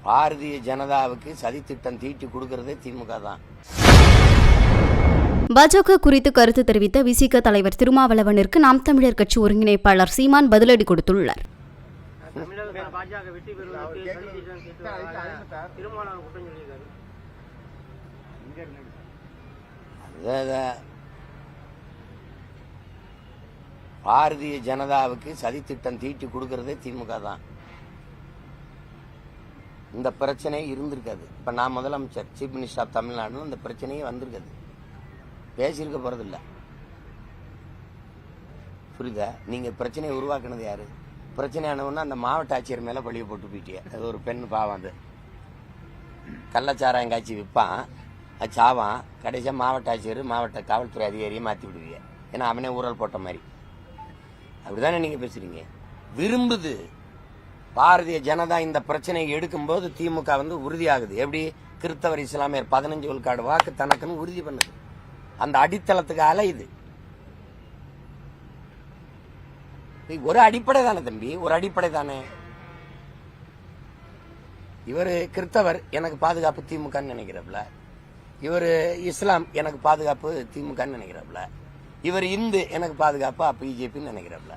பாரதிய ஜனதாவுக்கு சதித்திட்டம் தீட்டி கொடுக்கறதே திமுக தான். பாஜக குறித்து கருத்து தெரிவித்த விசிக தலைவர் திருமாவளவனிற்கு நாம் தமிழர் கட்சி ஒருங்கிணைப்பாளர் சீமான் பதிலடி கொடுத்துள்ளார். பாரதிய ஜனதாவுக்கு சதித்திட்டம் தீட்டி கொடுக்கறதே திமுக தான். இந்த பிரச்சனை இருந்திருக்காது. இப்ப நான் முதலமைச்சர், சீஃப் மினிஸ்டர் ஆஃப் தமிழ்நாடு, இந்த பிரச்சனையே வந்திருக்காது, பேசியிருக்க போறதில்லை. புரியுதா? நீங்க பிரச்சனையை உருவாக்குனது யாரு? பிரச்சனை ஆனவுன்னா அந்த மாவட்ட ஆட்சியர் மேல பழிய போட்டு போயிட்டிய. அது ஒரு பெண் பாவம். அது கள்ளச்சாராயம் காய்ச்சி விற்பான், அது சாவான், கடைசியா மாவட்ட ஆட்சியர் மாவட்ட காவல்துறை அதிகாரியை மாற்றி விடுவீங்க. ஏன்னா அவனே ஊழல் போட்ட மாதிரி. அப்படிதானே நீங்க பேசுறீங்க? விரும்புது பாரதிய ஜனதா இந்த பிரச்சனையை எடுக்கும்போது திமுக உறுதியாகுது. எப்படி? கிறிஸ்தவர் இஸ்லாமியர் 15 விழுக்காடு வாக்கு தனக்குன்னு உறுதி பண்ணுது. அந்த அடித்தளத்துக்கு அலையுது. ஒரு அடிப்படை தானே தம்பி, ஒரு அடிப்படை தானே. இவரு கிறிஸ்தவர், எனக்கு பாதுகாப்பு திமுகன்னு நினைக்கிறப்பல. இவர் இஸ்லாம், எனக்கு பாதுகாப்பு திமுகன்னு நினைக்கிறப்பல. இவர் இந்து, எனக்கு பாதுகாப்பு பிஜேபின்னு நினைக்கிறப்பல.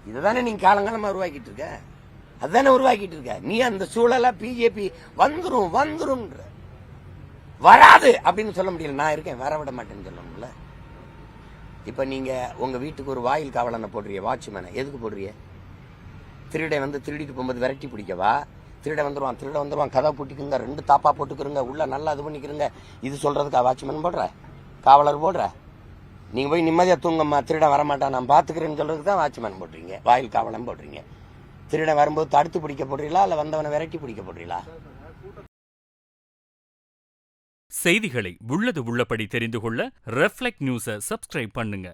இதுதானே நீங்க காலங்காலமா உருவாக்கிட்டு இருக்க. அதுதானே உருவாக்கிட்டு இருக்க. நீ அந்த சூழல பிஜேபி வந்துரும் வராது அப்படின்னு சொல்ல முடியல. நான் இருக்கேன், வர விட மாட்டேன்னு சொல்லணும்ல. இப்ப நீங்க உங்க வீட்டுக்கு ஒரு வாயில் காவலனை போடுறிய, வாட்ச்மேனை எதுக்கு போடுறிய? திருடை திருடிட்டு போகும்போது விரட்டி பிடிக்கவா? திருட வந்துருவான், கதை போட்டுக்குங்க, 2 தாப்பா போட்டுக்கிறங்க, உள்ள நல்லா இது பண்ணிக்கிறங்க, இது சொல்றதுக்கா வாட்ச்மேன் போடுற, காவலர் போடுற? நீங்க போய் நிம்மதியா தூங்கம்மா, திருடன் வரமாட்டான் நான் பாத்துக்கிறேன்னு சொல்றதுக்கு தான் வாட்ச்மேன் போடுறீங்க, வாயில் காவலன் போடுறீங்க. திருடன் வரும்போது தடுத்து பிடிக்க போடுறீங்களா, இல்ல வந்தவனை விரட்டி பிடிக்க போடுறீங்களா? செய்திகளை உள்ளது உள்ளபடி தெரிந்து கொள்ள ரெஃப்ளெக்ட் நியூஸை சப்ஸ்கிரைப் பண்ணுங்க.